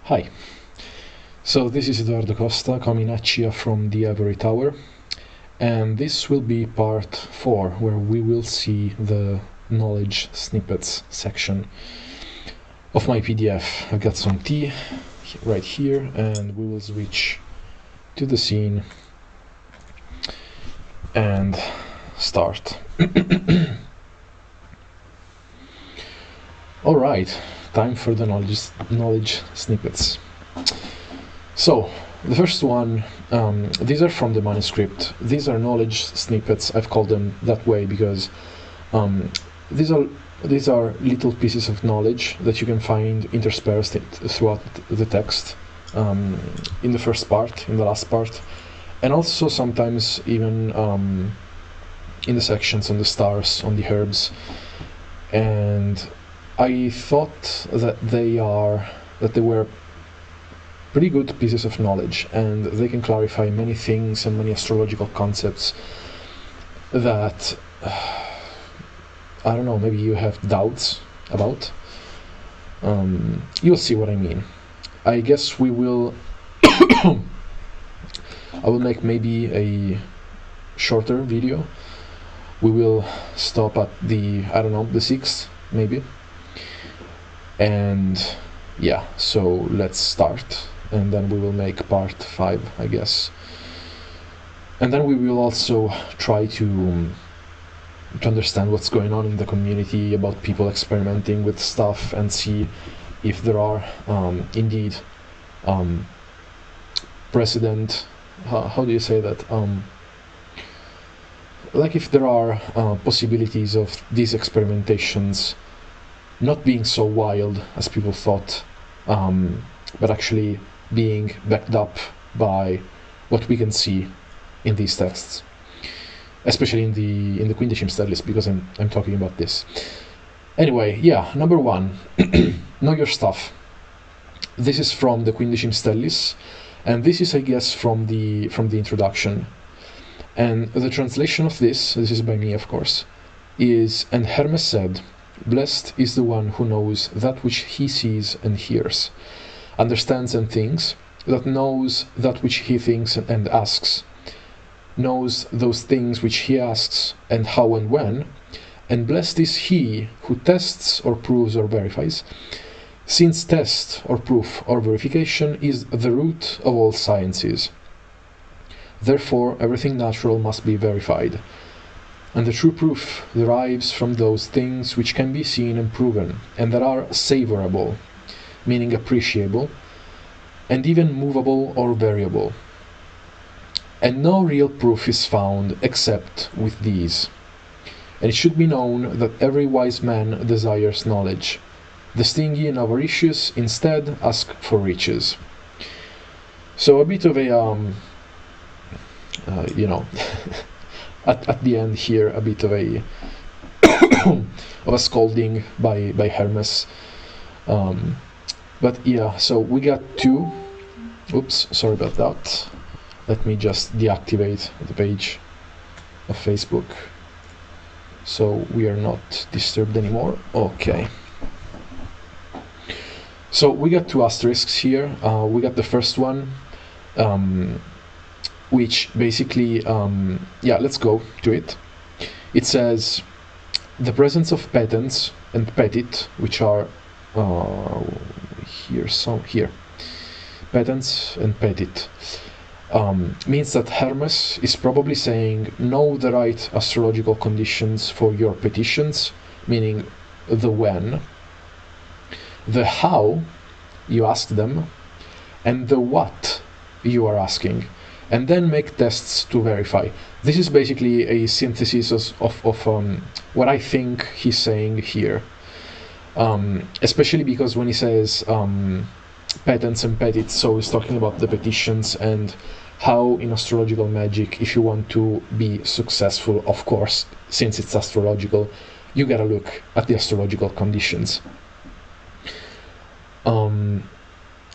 Hi, so this is Edoardo Costa coming at you from the Ivory Tower, and this will be part 4, where we will see the knowledge snippets section of my PDF. I've got some tea right here, and we will switch to the scene and start. Alright, time for the knowledge snippets. So, the first one, these are from the Manuscript. These are knowledge snippets. I've called them that way because these are little pieces of knowledge that you can find interspersed throughout the text, in the first part, in the last part, and also sometimes even in the sections on the stars, on the herbs. And I thought that they were pretty good pieces of knowledge, and they can clarify many things and many astrological concepts that I don't know, maybe you have doubts about. You'll see what I mean. I guess we will I will make maybe a shorter video. We will stop at the, the 6th maybe. And yeah, so let's start, and then we will make part 5, I guess. And then we will also try to understand what's going on in the community about people experimenting with stuff, and see if there are indeed precedent, how do you say that, like if there are possibilities of these experimentations not being so wild as people thought, but actually being backed up by what we can see in these texts, especially in the Quindecim Stellis, because I'm talking about this. Anyway, yeah, number 1, know your stuff. This is from the Quindecim Stellis, and this is, I guess, from the introduction. And the translation of this is by me, of course, is, and Hermes said, "Blessed is the one who knows that which he sees and hears, understands and thinks, that knows that which he thinks and asks, knows those things which he asks, and how and when, and blessed is he who tests or proves or verifies, since test or proof or verification is the root of all sciences. Therefore everything natural must be verified, and the true proof derives from those things which can be seen and proven, and that are savourable, meaning appreciable, and even movable or variable. And no real proof is found except with these. And it should be known that every wise man desires knowledge. The stingy and avaricious instead ask for riches." So a bit of a, at the end here, a bit of a of a scolding by Hermes. But yeah, so we got 2. Oops, sorry about that. Let me just deactivate the page of Facebook so we are not disturbed anymore. Okay. So we got 2 asterisks here. We got the first one, which basically, yeah, let's go to it. It says, "The presence of patents and petit," which are here, patents and petit, means that Hermes is probably saying, know the right astrological conditions for your petitions, meaning the when, the how you ask them, and the what you are asking, and then make tests to verify. This is basically a synthesis of what I think he's saying here, especially because when he says patents and petits, so he's talking about the petitions and how in astrological magic, if you want to be successful, of course, since it's astrological, you gotta look at the astrological conditions.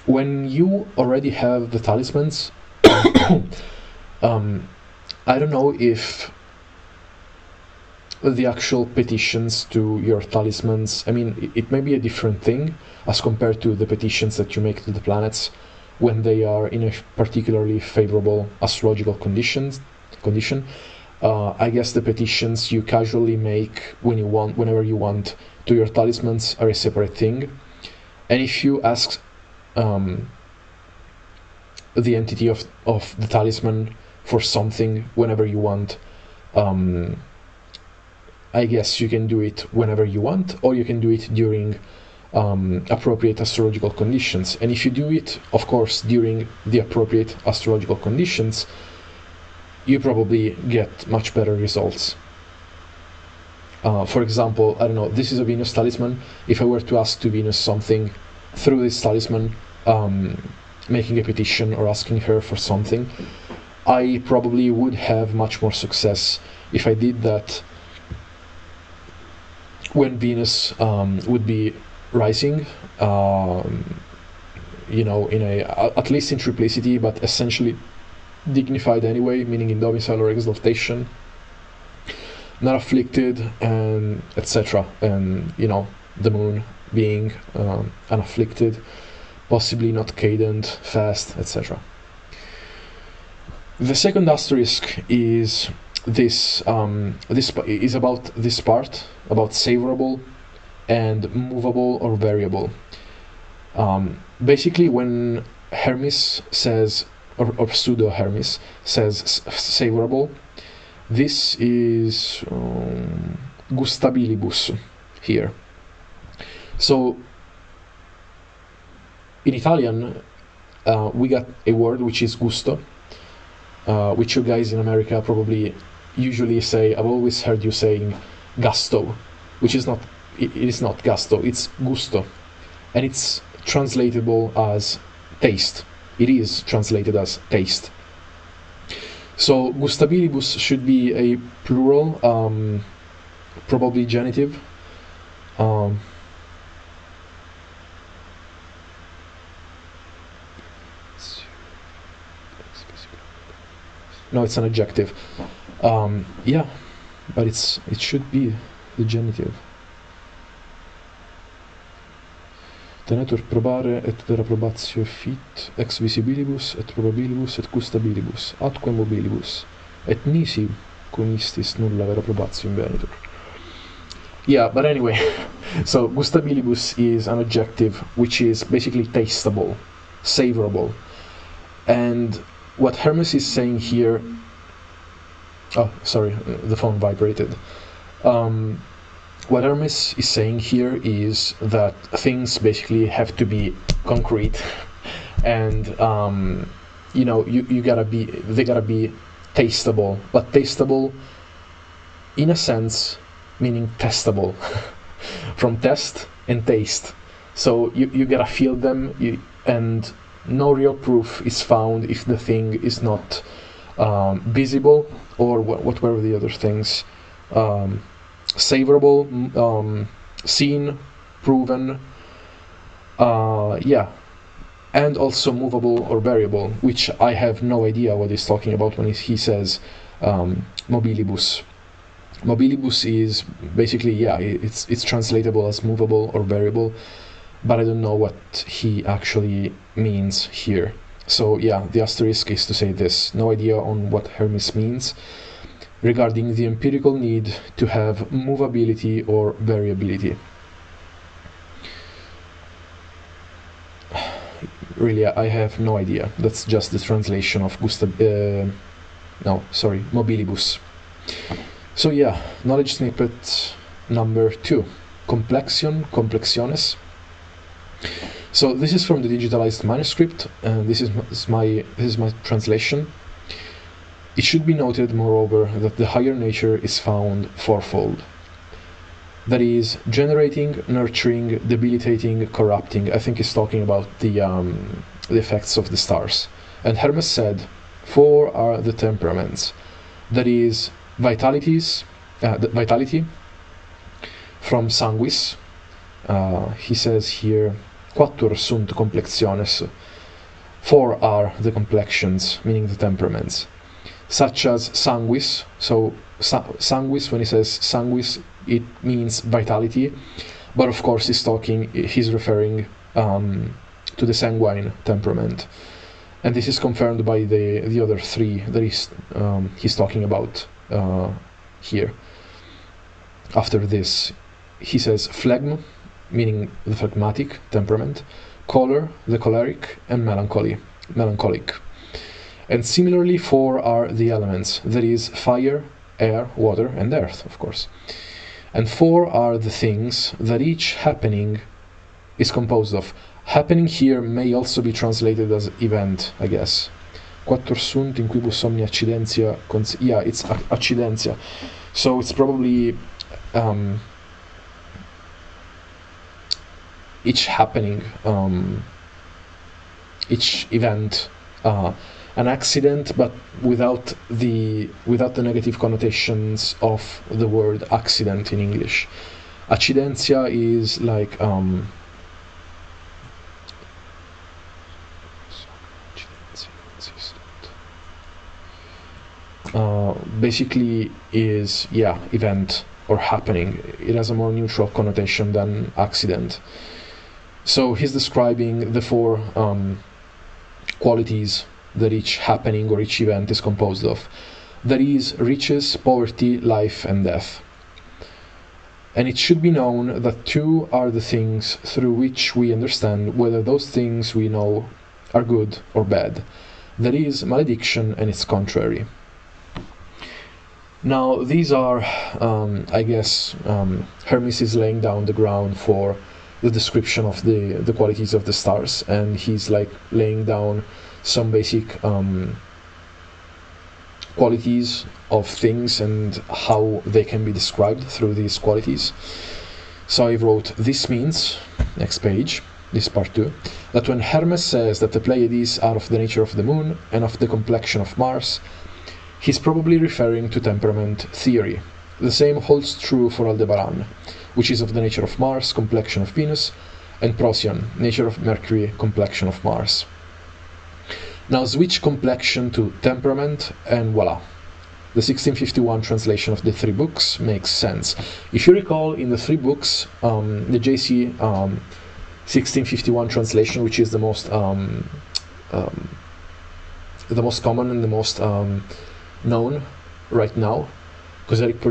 When you already have the talismans, I don't know if the actual petitions to your talismans, I mean, it may be a different thing as compared to the petitions that you make to the planets when they are in a particularly favorable astrological condition. I guess the petitions you casually make whenever you want to your talismans are a separate thing. And if you ask the entity of the talisman for something whenever you want, I guess you can do it whenever you want, or you can do it during appropriate astrological conditions. And if you do it, of course, during the appropriate astrological conditions, you probably get much better results. For example, I don't know, this is a Venus talisman. If I were to ask to Venus something through this talisman, making a petition or asking her for something, I probably would have much more success if I did that when Venus would be rising, you know, at least in triplicity, but essentially dignified anyway, meaning in domicile or exaltation, not afflicted, and etc. And you know, the moon being unafflicted, possibly not cadent, fast, etc. The second asterisk is this is about this part, about savorable and movable or variable. Basically, when Hermes says, or pseudo Hermes says savorable, this is gustabilibus here. So in Italian we got a word which is gusto, which you guys in America probably usually say. I've always heard you saying gusto, which is not, it is not gusto, it's gusto, and it's translatable as taste. It is translated as taste. So gustabilibus should be a plural, probably genitive. No, it's an adjective. Yeah, but it should be the genitive. Tenetur probare et vera probatio fit ex visibilibus et probabilibus et gustabilibus atque mobilibus et nisi cunistis nulla vera probatio invenitur. Yeah, but anyway, so gustabilibus is an adjective which is basically tasteable, savorable, and what Hermes is saying here, oh sorry, the phone vibrated. What Hermes is saying here is that things basically have to be concrete, and you know, they gotta be tasteable, but tasteable in a sense meaning testable, from test and taste. So you gotta feel them, and no real proof is found if the thing is not visible, or what were the other things? Savorable, seen, proven, yeah, and also movable or variable, which I have no idea what he's talking about when he says mobilibus. Mobilibus is basically, yeah, it's translatable as movable or variable, but I don't know what he actually means here. So yeah, the asterisk is to say this: no idea on what Hermes means regarding the empirical need to have movability or variability. Really, I have no idea. That's just the translation of mobilibus. So yeah, knowledge snippet number 2, complexion, complexiones. So this is from the digitalized manuscript, and this is my translation. It should be noted, moreover, that the higher nature is found fourfold. That is, generating, nurturing, debilitating, corrupting. I think he's talking about the effects of the stars. And Hermes said, 4 are the temperaments. That is, vitality from sanguis. He says here, 4 sunt complexiones. 4 are the complexions, meaning the temperaments. such as sanguis. So sanguis, when he says sanguis, it means vitality, but of course he's referring to the sanguine temperament, and this is confirmed by the other three that he's talking about here. After this, he says phlegm, meaning the phlegmatic temperament, choler, the choleric, and melancholic. And similarly, 4 are the elements, that is fire, air, water, and earth, of course. And 4 are the things that each happening is composed of. Happening here may also be translated as event, I guess. Quattor sunt in quibus omnia accidentia. Yeah, it's accidentia. So it's probably each happening, each event, an accident, but without the negative connotations of the word accident in English. Accidentia is like basically is event or happening. It has a more neutral connotation than accident. So he's describing the 4 qualities that each happening or each event is composed of. That is riches, poverty, life, and death. And it should be known that 2 are the things through which we understand whether those things we know are good or bad. That is malediction and its contrary. Now these are, I guess, Hermes is laying down the ground for the description of the qualities of the stars, and he's like laying down some basic qualities of things and how they can be described through these qualities. So I wrote, this means, next page, this part 2, that when Hermes says that the Pleiades are of the nature of the moon and of the complexion of Mars, he's probably referring to temperament theory. The same holds true for Aldebaran, which is of the nature of Mars, complexion of Venus, and Procyon, nature of Mercury, complexion of Mars. Now switch complexion to temperament, and voila. The 1651 translation of the 3 books makes sense. If you recall, in the 3 books, the JC 1651 translation, which is the most common and the most known right now, because Eric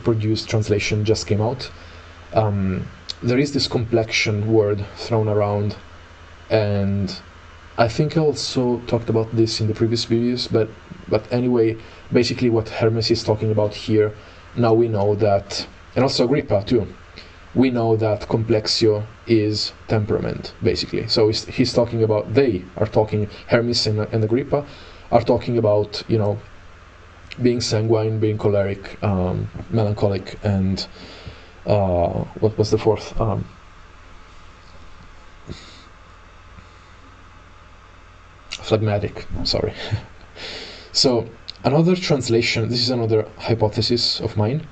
Purdue's translation just came out. There is this complexion word thrown around, and I think I also talked about this in the previous videos, but anyway, basically what Hermes is talking about here, now we know that, and also Agrippa too, we know that complexio is temperament, basically. So he's talking about, Hermes and Agrippa are talking about, being sanguine, being choleric, melancholic, and what was the 4th? Phlegmatic, sorry. So another translation, this is another hypothesis of mine.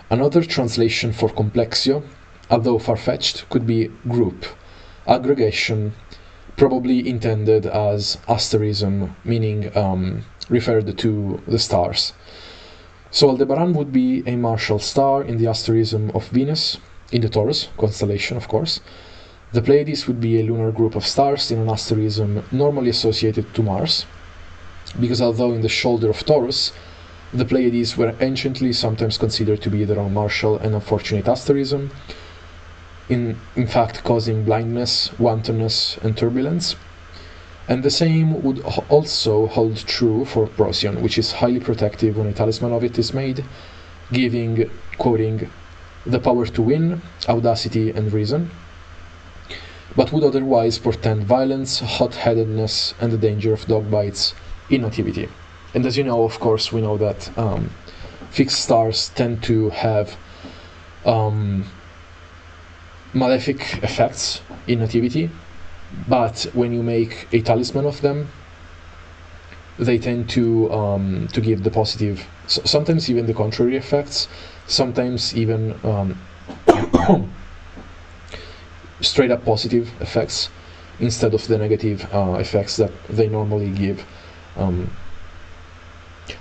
Another translation for complexio, although far-fetched, could be group, aggregation, probably intended as asterism, meaning referred to the stars. So Aldebaran would be a martial star in the asterism of Venus, in the Taurus constellation, of course. The Pleiades would be a lunar group of stars in an asterism normally associated to Mars, because although in the shoulder of Taurus, the Pleiades were anciently sometimes considered to be their own martial and unfortunate asterism, in fact causing blindness, wantonness, and turbulence. And the same would also hold true for Procyon, which is highly protective when a talisman of it is made, giving, quoting, the power to win, audacity, and reason, but would otherwise portend violence, hot-headedness, and the danger of dog bites in nativity. And as you know, of course, we know that fixed stars tend to have malefic effects in nativity, but when you make a talisman of them, they tend to give the positive, sometimes even the contrary effects, sometimes even straight up positive effects. instead of the negative effects that they normally give.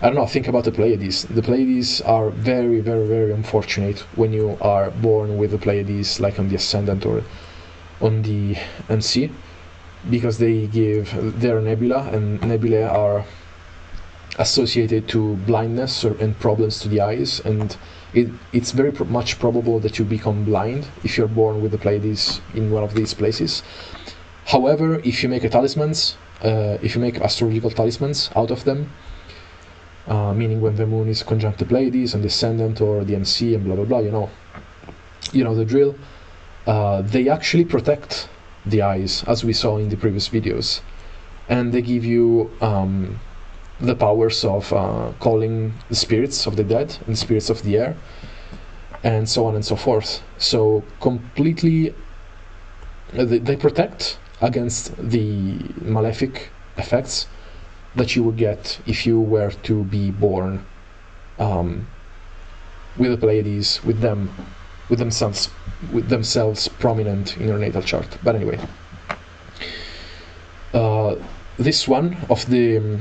I don't know, think about the Pleiades. The Pleiades are very, very, very unfortunate when you are born with the Pleiades, like on the Ascendant or on the MC, because they're nebula, and nebulae are associated to blindness and problems to the eyes, and it's very much probable that you become blind if you're born with the Pleiades in one of these places. However, if you make if you make astrological talismans out of them, meaning when the moon is conjunct the Pleiades and the Ascendant or the MC and blah blah blah, you know the drill. They actually protect the eyes, as we saw in the previous videos, and they give you the powers of calling the spirits of the dead and spirits of the air, and so on and so forth. So completely, they protect against the malefic effects that you would get if you were to be born with the Pleiades, with themselves prominent in your natal chart. But anyway, this one of the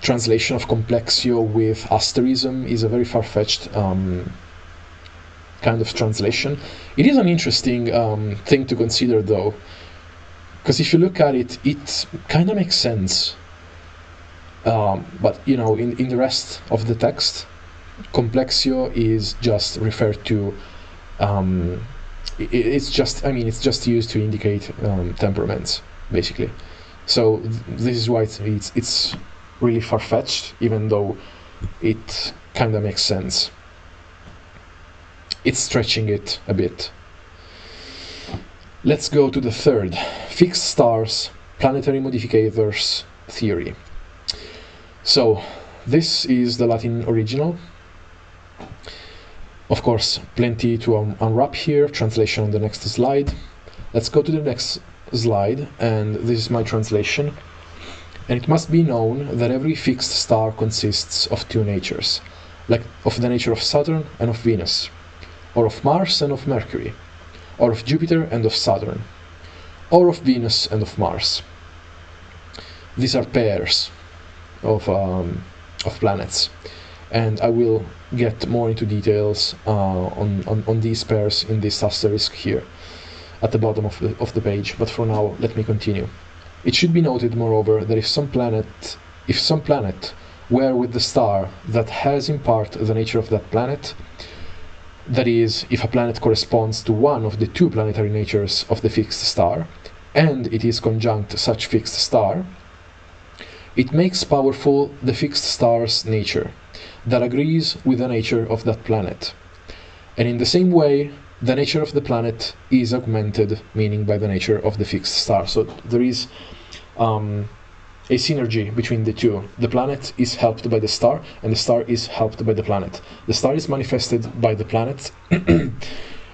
translation of Complexio with asterism is a very far-fetched kind of translation. It is an interesting thing to consider, though, because if you look at it, it kind of makes sense. But in the rest of the text, Complexio is just referred to. It's just used to indicate temperaments, basically. So this is why it's really far-fetched, even though it kind of makes sense. It's stretching it a bit. Let's go to the third, fixed stars, planetary modificators theory. So this is the Latin original. Of course, plenty to unwrap here. Translation on the next slide. Let's go to the next slide, and this is my translation. And it must be known that every fixed star consists of two natures, like of the nature of Saturn and of Venus, or of Mars and of Mercury, or of Jupiter and of Saturn, or of Venus and of Mars. These are pairs of planets, and I will get more into details on these pairs in this asterisk here at the bottom of the page. But for now, let me continue. It should be noted, moreover, that if some planet were with the star that has in part the nature of that planet, that is, if a planet corresponds to one of the two planetary natures of the fixed star, and it is conjunct such fixed star, it makes powerful the fixed star's nature, that agrees with the nature of that planet. And in the same way, the nature of the planet is augmented, meaning by the nature of the fixed star. So there is a synergy between the two. The planet is helped by the star, and the star is helped by the planet. The star is manifested by the planet, and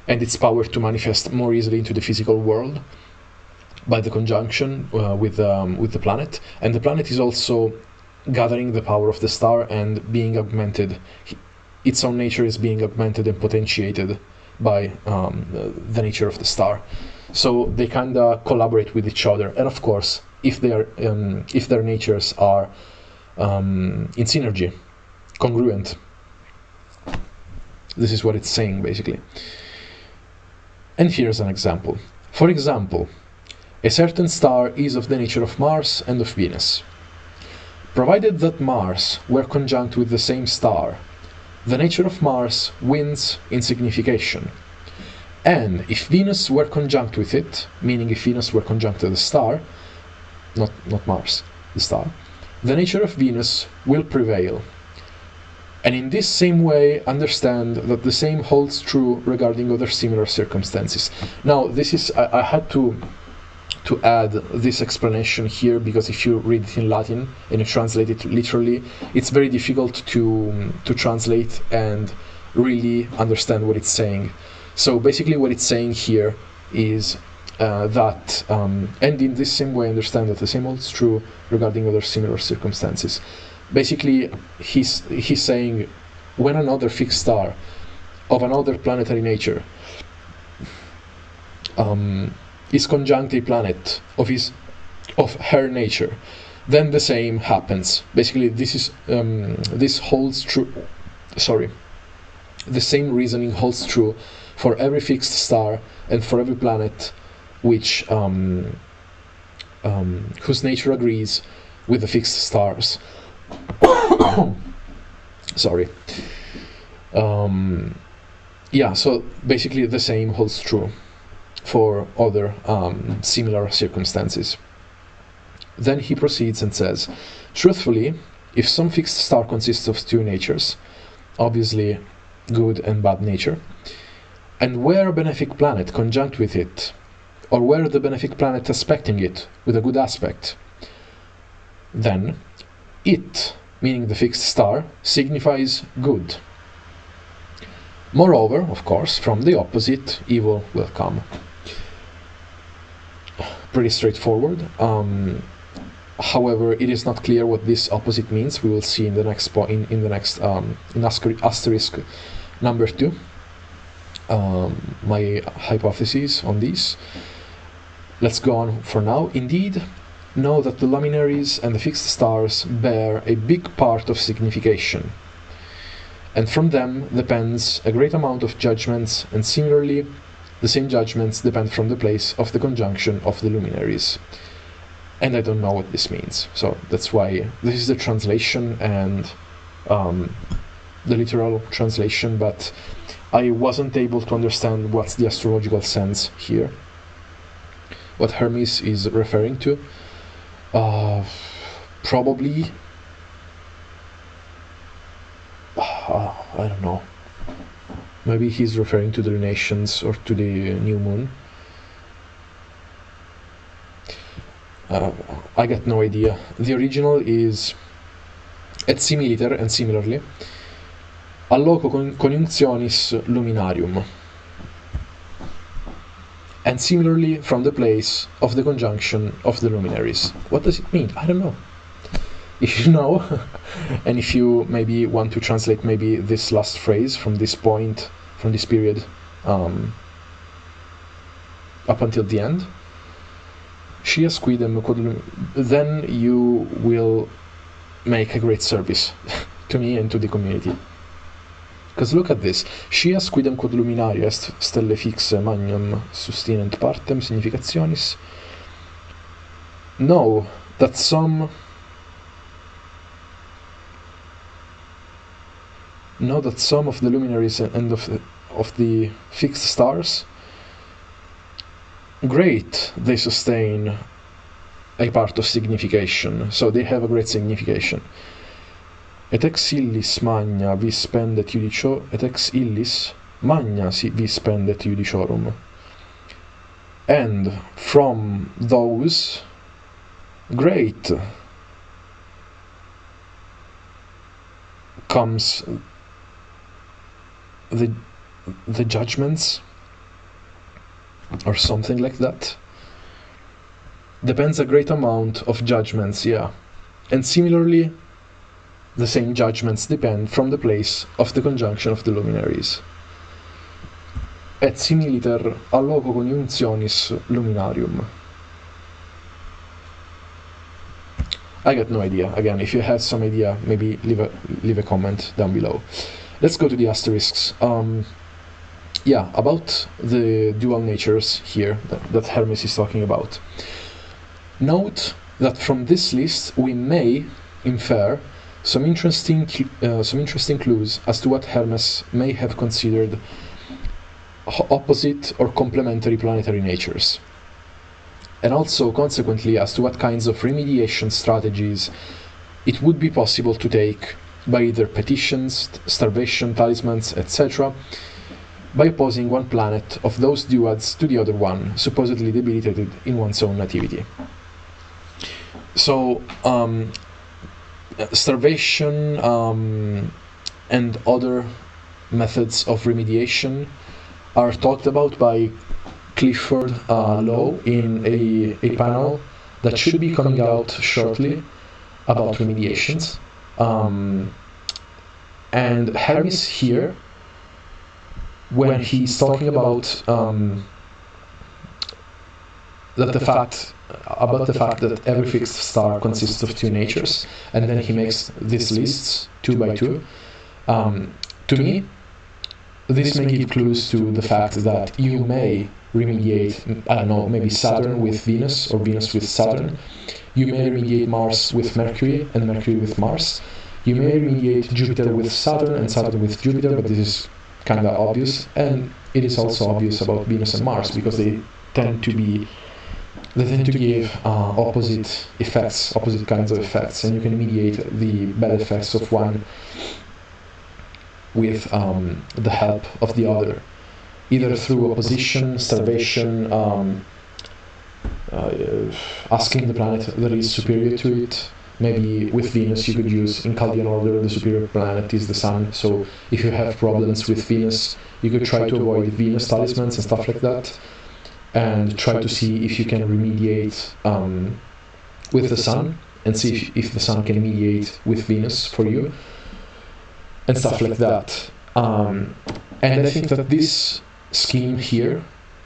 its power to manifest more easily into the physical world by the conjunction with the planet. And the planet is also gathering the power of the star and being augmented. Its own nature is being augmented and potentiated by the nature of the star. So they kind of collaborate with each other. And of course, if their natures are in synergy, congruent, this is what it's saying basically. And here's an example. For example, a certain star is of the nature of Mars and of Venus. Provided that Mars were conjunct with the same star, the nature of Mars wins in signification. And if Venus were conjunct with it, meaning if Venus were conjunct to the star, not Mars, the star, the nature of Venus will prevail. And in this same way, understand that the same holds true regarding other similar circumstances. Now, this is, I had to add this explanation here, because if you read it in Latin and you translate it literally, it's very difficult to translate and really understand what it's saying. So basically what it's saying here is that, and in this same way understand that the same holds true regarding other similar circumstances. Basically, he's saying when another fixed star of another planetary nature is conjunct a planet of her nature, then the same happens. Basically, this holds true. Sorry, the same reasoning holds true for every fixed star and for every planet which whose nature agrees with the fixed stars. Sorry. Yeah, so basically the same holds true for other similar circumstances. Then he proceeds and says, truthfully, if some fixed star consists of two natures, obviously good and bad nature, and where a benefic planet conjunct with it, or where the benefic planet aspecting it with a good aspect, then it, meaning the fixed star, signifies good. Moreover, of course, from the opposite, evil will come. Pretty straightforward. However, it is not clear what this opposite means. We will see in the next in asterisk number 2. My hypotheses on these. Let's go on for now. Indeed, know that the luminaries and the fixed stars bear a big part of signification, and from them depends a great amount of judgments, and similarly, the same judgments depend from the place of the conjunction of the luminaries. And I don't know what this means, so that's why this is the translation and the literal translation, but I wasn't able to understand what's the astrological sense here, what Hermes is referring to. Probably, I don't know, maybe he's referring to the lunations or to the new moon. I got no idea. The original is et similiter, and similarly, a loco conjunctionis luminarium, and similarly from the place of the conjunction of the luminaries. What does it mean? I don't know. If you know, and if you maybe want to translate maybe this last phrase from this point, from this period, up until the end, Scias quidem quod, then you will make a great service to me and to the community. Because look at this. Scias quidem quod luminaria est stelle fixe magnum sustinent partem significationis. Know that some of the luminaries and of the fixed stars, great, they sustain a part of signification, so they have a great signification. Et ex illis magna vis pendet judiciorum. And from those great comes the judgments, or something like that. Depends a great amount of judgments, yeah. And similarly, the same judgments depend from the place of the conjunction of the luminaries. Et similiter a loco conjunctionis luminarium. I got no idea. Again, if you have some idea, maybe leave a comment down below. Let's go to the asterisks. Yeah, about the dual natures here that Hermes is talking about. Note that from this list we may infer some interesting clues as to what Hermes may have considered opposite or complementary planetary natures, and also consequently as to what kinds of remediation strategies it would be possible to take by either petitions, starvation, talismans, etc., by opposing one planet of those duads to the other one, supposedly debilitated in one's own nativity. So, starvation and other methods of remediation are talked about by Clifford Lowe in a panel that should be coming out shortly about remediations. And Hermes here, when he's talking about that the fact that every fixed star consists of two natures, and then he makes these lists 2 by 2. To me, this may give clues to the fact that you may remediate, I don't know, maybe Saturn with Venus or Venus with Saturn. You may remediate Mars with Mercury and Mercury with Mars. You may remediate Jupiter with Saturn and Saturn with Jupiter, but this is kind of obvious. And it is also obvious about Venus and Mars because they tend to give opposite effects, opposite kinds of effects, and you can mediate the bad effects of one with the help of the other, either through opposition, starvation, asking the planet that is superior to it. Maybe with Venus you could use in Chaldean order the superior planet is the Sun, so if you have problems with Venus you could try to avoid Venus talismans and stuff like that, and try to see if you can remediate with the Sun, and see if the Sun can mediate with Venus for you, and stuff like that. And I think that this scheme here,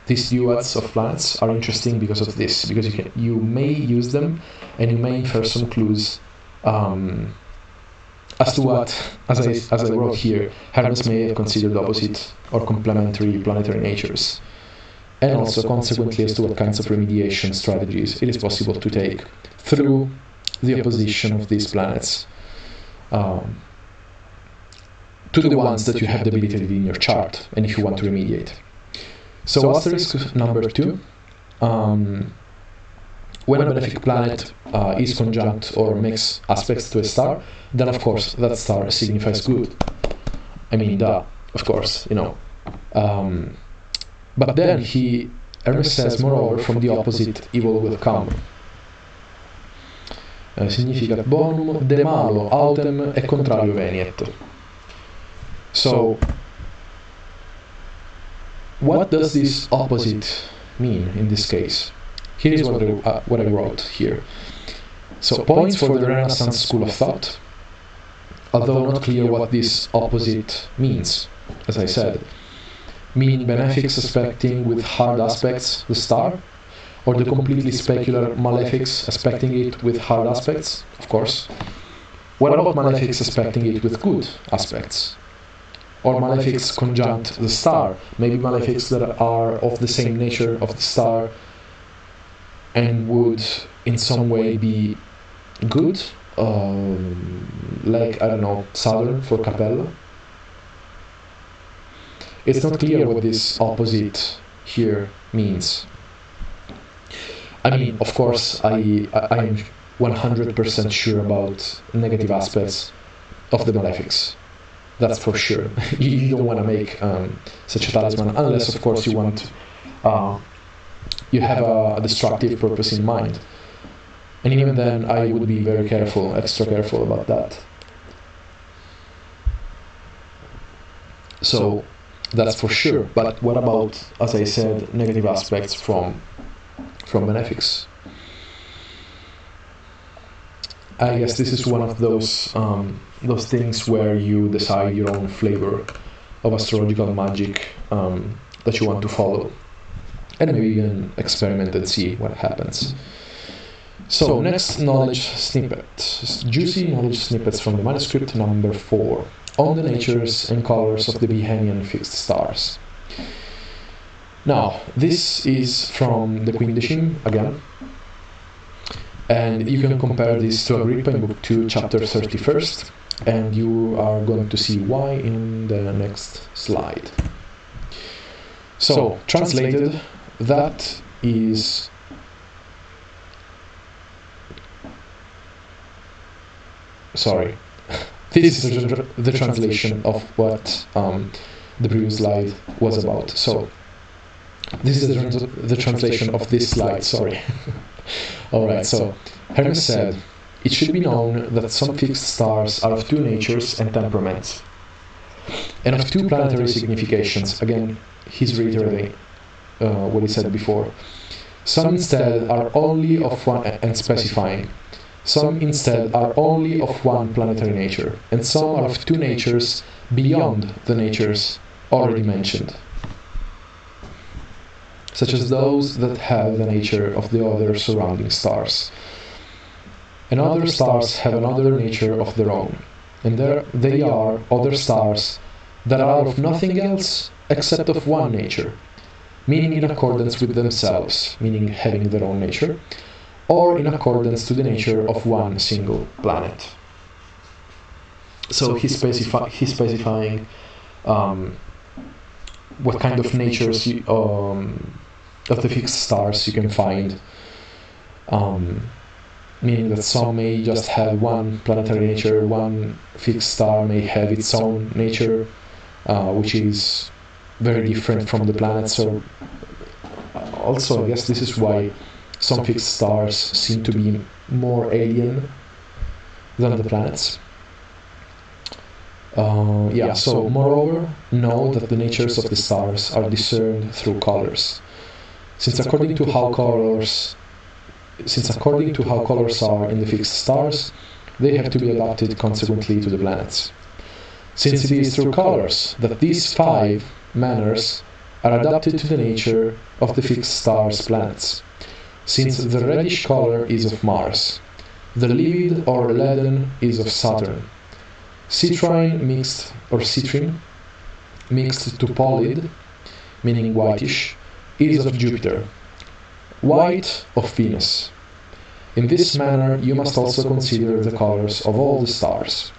these duets of planets, are interesting because of this, because you may use them and you may infer some clues as to what, as I wrote here, Hermes may have considered opposite or complementary planetary natures, and also consequently as to what kinds of remediation strategies it is possible to take through the opposition of these planets to the ones that you have debilitated in your chart, and if you want to remediate. So asterisk number 2, when a benefic planet is conjunct or makes aspects to a star, then of course that star signifies good. I mean, duh, of course, you know. But then Hermes says, moreover, from the opposite evil will come. Significat bonum, de malo autem e contrario veniet. So, what does this opposite mean in this case? Here is what I wrote here. So, points for the Renaissance school of thought, although not clear what this opposite means, as I said. Mean benefics aspecting with hard aspects the star, or the completely specular malefics aspecting it with hard aspects, of course. What about malefics aspecting it with good aspects? Or malefics conjunct the star, maybe malefics that are of the same nature of the star and would in some way be good, like, I don't know, Saturn for Capella. It's not clear what this opposite here means. I mean, of course, I'm 100% sure about negative aspects of the malefics. That's for sure. You don't want to make such a talisman unless, of course, you have a destructive purpose in mind. And even then, I would be very careful, extra careful about that. So that's for sure. But what about, as I said, negative aspects from benefics? I guess this is one of those things where you decide your own flavor of astrological magic that you want to follow, and maybe you can experiment and see what happens. So next knowledge snippet, juicy knowledge snippets from the manuscript number 4 on the natures and colors of the behenian fixed stars. Now this is from the Quindecim again. And you can compare this to Agrippa in Book 2, Chapter 31st, and you are going to see why in the next slide. So, translated, that is... Sorry. This is the translation of what the previous slide was about. So, this is the translation of this slide, sorry. Alright, so Hermes said, it should be known that some fixed stars are of two natures and temperaments, and of two planetary significations. Again, he's reiterating what he said before. Some instead are only of one, and specifying. Some instead are only of one planetary nature, and some are of two natures beyond the natures already mentioned. such as those that have the nature of the other surrounding stars. And other stars have another nature of their own, and they are other stars that are of nothing else except of one nature, meaning in accordance with themselves, meaning having their own nature, or in accordance to the nature of one single planet. So he's specifying what kind of natures of the fixed stars you can find, meaning that some may just have one planetary nature, one fixed star may have its own nature, which is very different from the planets. So also, I guess this is why some fixed stars seem to be more alien than the planets. So moreover, know that the natures of the stars are discerned through colors, since according to how colors are in the fixed stars, they have to be adapted consequently to the planets. Since it is through colors that these 5 manners are adapted to the nature of the fixed stars' planets, since the reddish color is of Mars, the livid or leaden is of Saturn, citrine mixed to pallid, meaning whitish, is of Jupiter, white of Venus. In this manner you must also consider the colors of all the stars.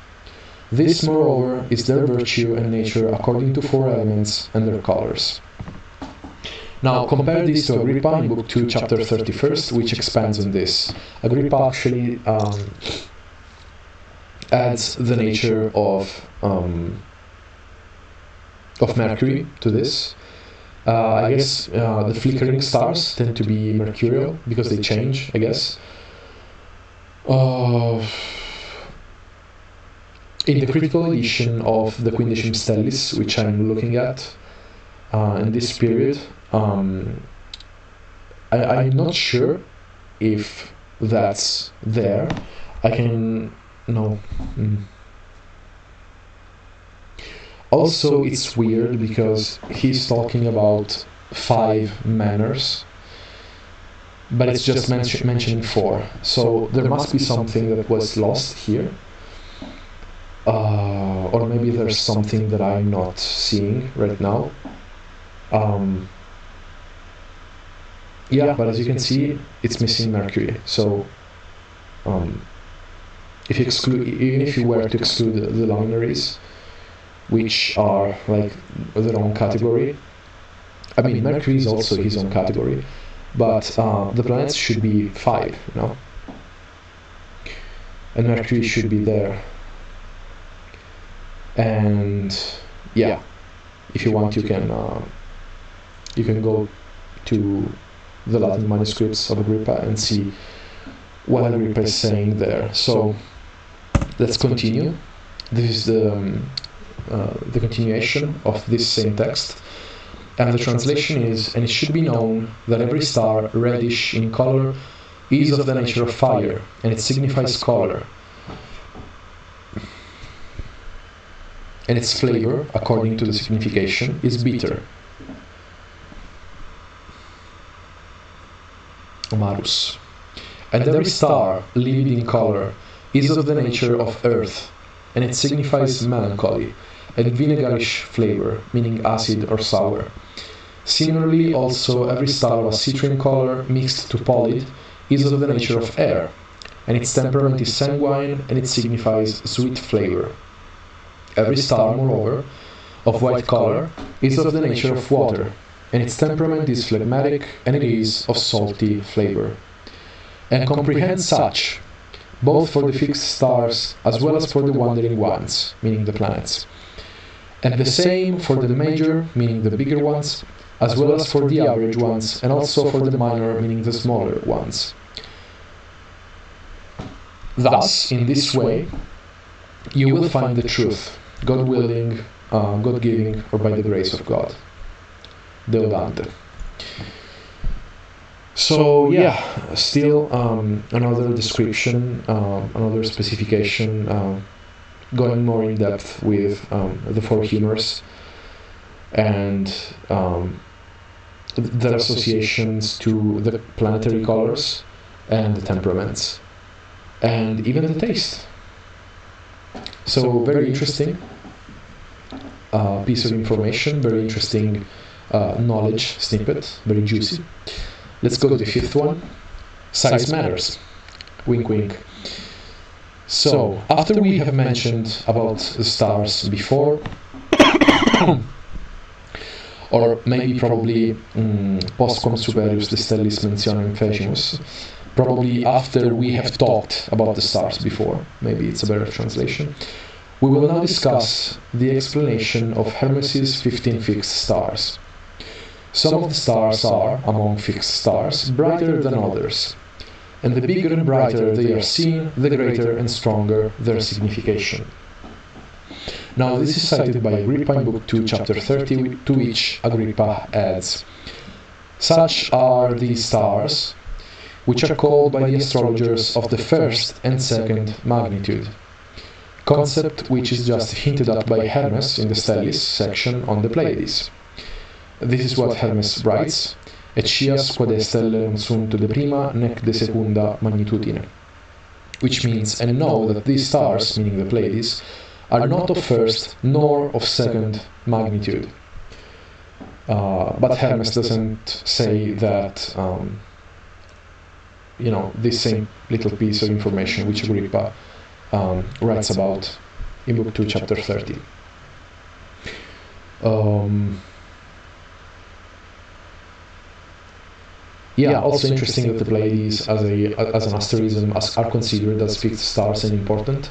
This, moreover, is their virtue and nature according to 4 elements and their colors. Now compare this to Agrippa in Book 2, Chapter 31, which expands on this. Agrippa actually adds the nature of Mercury to this. I guess the flickering stars tend to be mercurial because they change, I guess. In the critical edition of the Quindecim Stellis, which I'm looking at in this period, I'm not sure if that's there. I can... no. Also, it's weird because he's talking about 5 manners, but it's just mentioning 4. So there must be something that was lost here. Or maybe there's something that I'm not seeing right now. But as you can see, it's missing Mercury. So even if you were to exclude the luminaries, which are like their own category, I mean Mercury is also his own category, but the planets should be 5, and Mercury should be there. And if you want, you can go to the Latin manuscripts of Agrippa and see what Agrippa is saying there. So let's continue. This is the continuation of this same text, and the translation is: and it should be known that every star reddish in color is of the nature of fire, and it signifies color, and its flavor, according to the signification, is bitter. Marus. And every star, livid in color, is of the nature of earth, and it signifies melancholy, and vinegarish flavor, meaning acid or sour. Similarly, also, every star of a citrine color mixed to pallid is of the nature of air, and its temperament is sanguine, and it signifies sweet flavor. Every star, moreover, of white color is of the nature of water, and its temperament is phlegmatic, and it is of salty flavor. And comprehend such, both for the fixed stars as well as for the wandering ones, meaning the planets. And the same for the major, meaning the bigger ones, as well as for the average ones, and also for the minor, meaning the smaller ones. Thus, in this way, you will find the truth, God willing, God giving, or by the grace of God. Deodante. So still another description, another specification, going more in depth with the 4 humors, and their associations to the planetary colors and the temperaments, and even the taste. So very interesting piece of information, very interesting knowledge snippet, very juicy. Let's go to the fifth one. Size matters. Wink wink. So, after we have mentioned about the stars before, or maybe probably postquam superius de stellis mentionem fecimus, probably after we have talked about the stars before, maybe it's a better translation, we will now discuss the explanation of Hermes's 15 fixed stars. Some of the stars are, among fixed stars, brighter than others, and the bigger and brighter they are seen, the greater and stronger their signification. Now this is cited by Agrippa in Book 2, Chapter 30, to which Agrippa adds, "Such are these stars, which are called by the astrologers of the first and second magnitude, concept which is just hinted at by Hermes in the Stellis section on the Pleiades. This is what Hermes writes, et scias quod stelle non sunt de prima nec de secunda magnitudine, which means, and know that these stars, meaning the Pleiades, are not of first nor of second magnitude." But Hermes doesn't say that, this same little piece of information which Agrippa writes about in Book 2, Chapter 30. Also interesting that the Pleiades as an asterism are considered as fixed stars and important,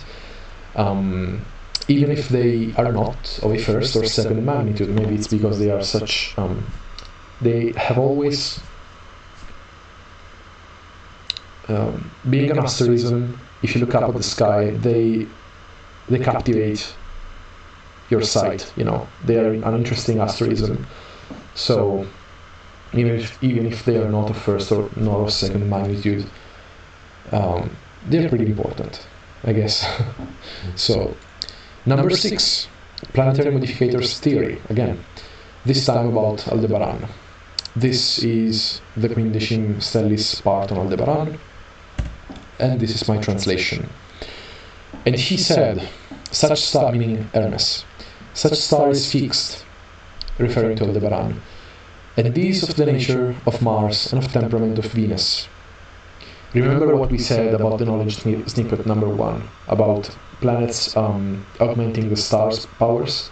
even if they are not of a first or second magnitude. Maybe it's because they are such, they have always, being an asterism, if you look up at the sky, they captivate your sight, they are an interesting asterism. So even if they are not of first or not of second magnitude, they're pretty important, I guess. So, number 6, planetary modificators theory, again, this time about Aldebaran. This is the Quindecim Stellis part on Aldebaran, and this is my translation. And he said, such star, meaning Hermes, such star is fixed, referring to Aldebaran, and this of the nature of Mars and of temperament of Venus. Remember what we said about the knowledge snippet number 1, about planets augmenting the stars' powers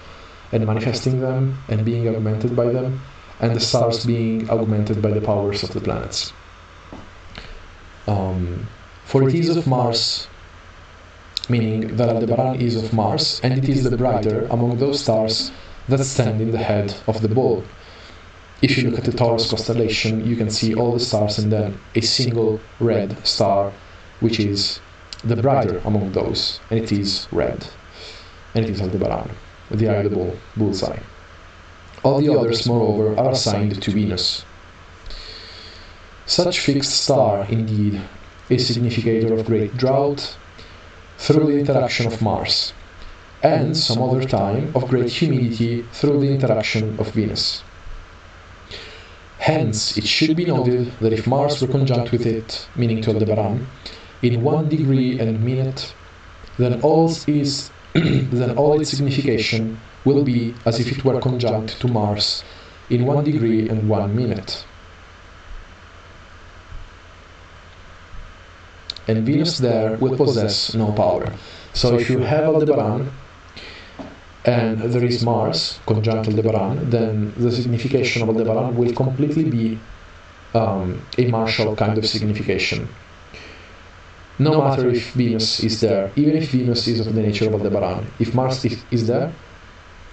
and manifesting them and being augmented by them, and the stars being augmented by the powers of the planets. For it is of Mars, meaning that Aldebaran is of Mars, and it is the brighter among those stars that stand in the head of the bull. If you look at the Taurus constellation, you can see all the stars and then a single red star, which is the brighter among those, and it is red, and it is Aldebaran, the eye of the bull, bullseye. All the others, moreover, are assigned to Venus. Such fixed star, indeed, is significator of great drought through the interaction of Mars, and some other time of great humidity through the interaction of Venus. Hence, it should be noted that if Mars were conjunct with it, meaning to Aldebaran, in 1 degree and minute, then all its signification will be as if it were conjunct to Mars in 1 degree and 1 minute. And Venus there will possess no power. So if you have Aldebaran, and there is Mars, conjunct Aldebaran, then the signification of Aldebaran will completely be a martial kind of signification. No matter if Venus is there, even if Venus is of the nature of Aldebaran, if Mars is there,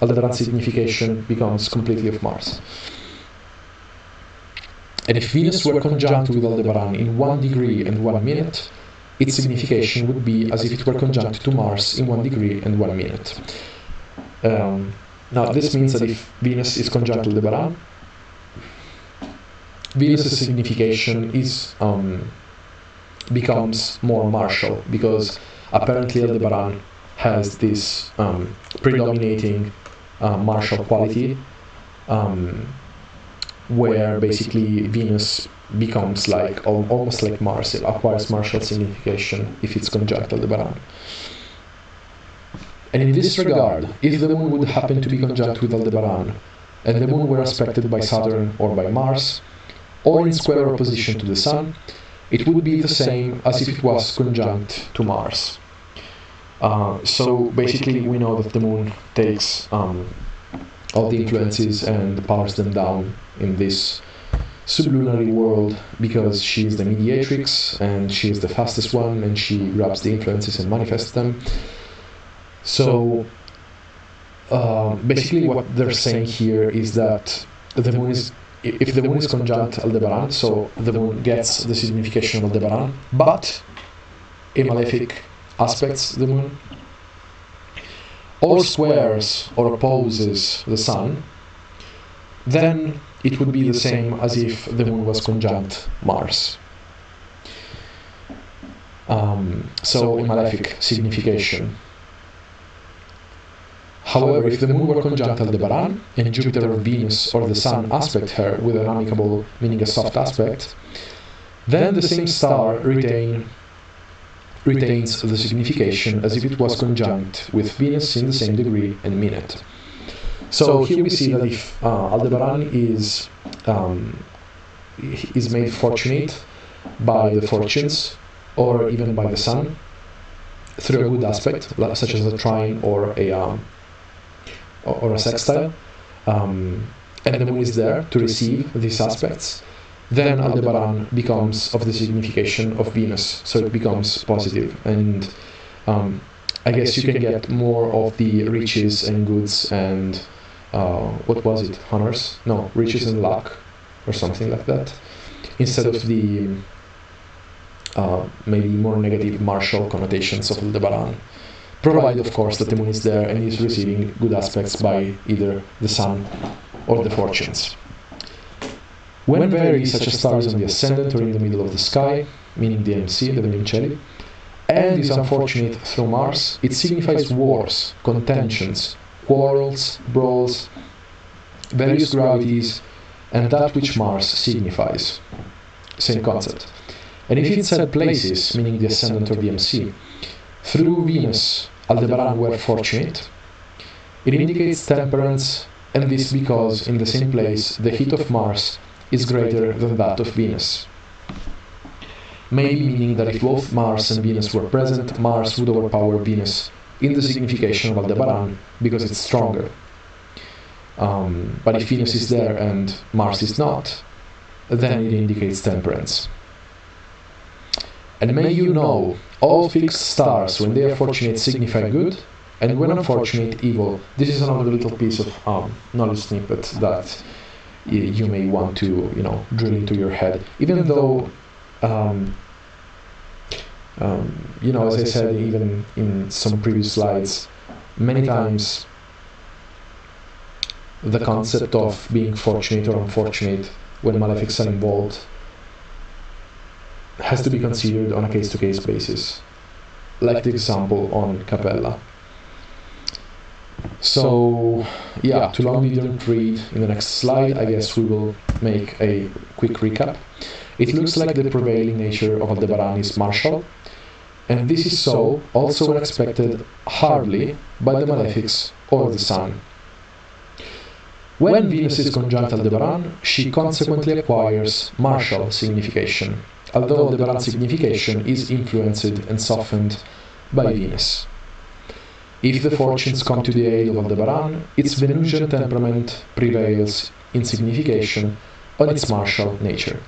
Aldebaran's signification becomes completely of Mars. And if Venus were conjunct with Aldebaran in 1 degree and 1 minute, its signification would be as if it were conjunct to Mars in 1 degree and 1 minute. Now this means that if Venus is conjunct Aldebaran, Venus's signification is becomes more martial, because apparently Aldebaran has this predominating martial quality, where basically Venus becomes like almost like Mars. It acquires martial signification if it's conjunct Aldebaran. And in this regard, if the moon would happen to be conjunct with Aldebaran, and the moon were aspected by Saturn or by Mars, or in square opposition to the Sun, it would be the same as if it was conjunct to Mars. So basically we know that the moon takes all the influences and powers them down in this sublunary world because she is the mediatrix and she is the fastest one and she grabs the influences and manifests them. So basically what they're saying here is that the moon is, if the moon is conjunct Aldebaran, so the moon gets the signification of Aldebaran, but a malefic aspects the moon, or squares or opposes the Sun, then it would be the same as if the moon was conjunct Mars. So a malefic signification. However, if the moon were conjunct Aldebaran and Jupiter or Venus or the Sun aspect her with an amicable, meaning a soft aspect, then the same star retains the signification as if it was conjunct with Venus in the same degree and minute. So here we see that if Aldebaran is made fortunate by the fortunes or even by the Sun through a good aspect, such as a trine or a sextile, and the moon is there to receive these aspects, then Aldebaran becomes of the signification of Venus, so it becomes positive, and I guess you can get more of the riches and goods and what was it? Honors? No, riches and luck, or something like that, instead of the maybe more negative martial connotations of Aldebaran. Provided, of course, that the moon is there and is receiving good aspects by either the Sun or the fortunes. When very such a star is on the ascendant or in the middle of the sky, meaning the MC, the Vermicelli, and is unfortunate through Mars, it signifies wars, contentions, quarrels, brawls, various gravities, and that which Mars signifies. Same concept. And if it said places, meaning the ascendant or the MC, through Venus, Aldebaran were fortunate, it indicates temperance, and this because in the same place the heat of Mars is greater than that of Venus. Maybe meaning that if both Mars and Venus were present, Mars would overpower Venus in the signification of Aldebaran because it's stronger. But if Venus is there and Mars is not, then it indicates temperance. And may you know, all fixed stars, when they are fortunate, signify good, and when unfortunate, evil. This is another little piece of knowledge snippet that you may want to, drill into your head. Even though, as I said, even in some previous slides, many times the concept of being fortunate or unfortunate when malefics are involved has to be considered on a case-to-case basis, like the example on Capella. So, yeah, to long didn't read in the next slide, I guess we will make a quick recap. It looks like the prevailing nature of Aldebaran is martial, and this is so also when expected hardly by the malefics or the Sun. When Venus is conjunct Aldebaran, she consequently acquires martial signification, although Aldebaran signification is influenced and softened by Venus. If the fortunes come to the aid of Aldebaran, its Venusian temperament prevails in signification on its martial nature.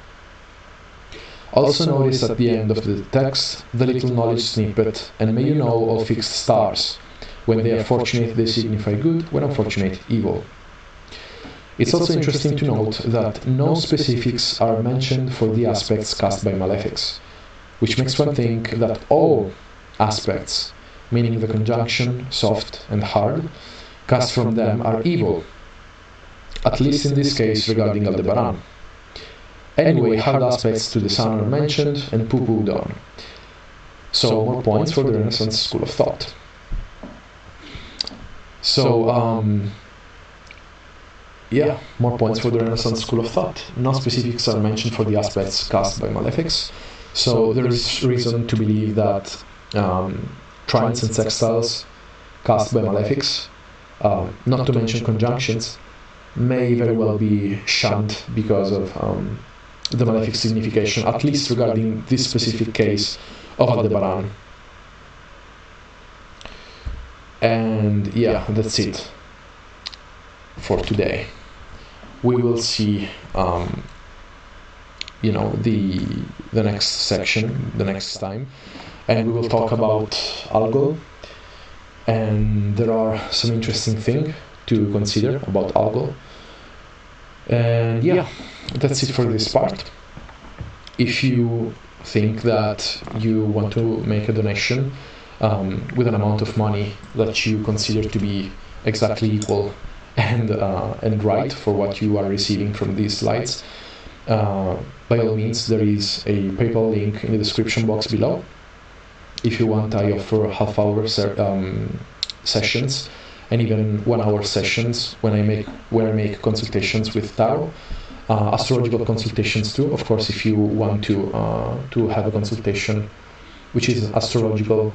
Also notice at the end of the text the little knowledge snippet, and may you know all fixed stars. When they are fortunate, they signify good, when unfortunate, evil. It's also interesting to note that no specifics are mentioned for the aspects cast by malefics, which makes one think that all aspects, meaning the conjunction, soft and hard, cast from them are evil, at least in this case regarding Aldebaran. Anyway, hard aspects to the Sun are mentioned and poo-pooed on. So, more points for the Renaissance school of thought. So, yeah, more points for the Renaissance school of thought. No specifics are mentioned for the aspects cast by malefics, so there is reason to believe that trines and sextiles cast by malefics, not to mention conjunctions, may very well be shunned because of the malefic signification, at least regarding this specific case of Aldebaran. And yeah, that's it for today. We will see the next section the next time, and we will talk about algol, and there are some interesting things to consider about algol. And yeah, that's it for this part. If you think that you want to make a donation with an amount of money that you consider to be exactly equal and right for what you are receiving from these slides, by all means, there is a PayPal link in the description box below. If you want, I offer half-hour sessions and even 1-hour sessions when I make consultations with tarot, astrological consultations too. Of course, if you want to have a consultation which is astrological,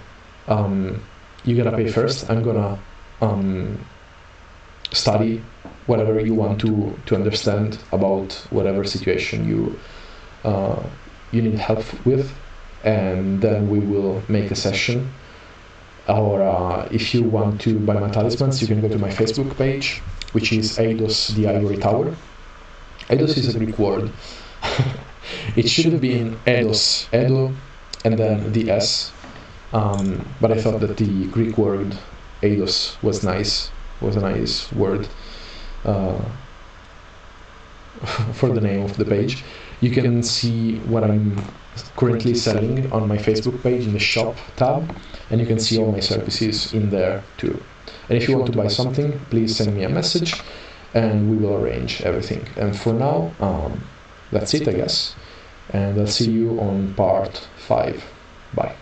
you gotta pay first. I'm gonna study whatever you want to understand about whatever situation you need help with, and then we will make a session. Or if you want to buy my talismans, you can go to my Facebook page, which is Eidos the Ivory Tower. Eidos is a Greek word. It should have been Eidos, Edo, and then the S. But I thought that the Greek word Eidos was a nice word for the name of the page. You can see what I'm currently selling on my Facebook page in the shop tab, and you can see all my services in there too. And if you want to buy something, please send me a message and we will arrange everything. And for now, that's it, I guess, and I'll see you on part 5. Bye.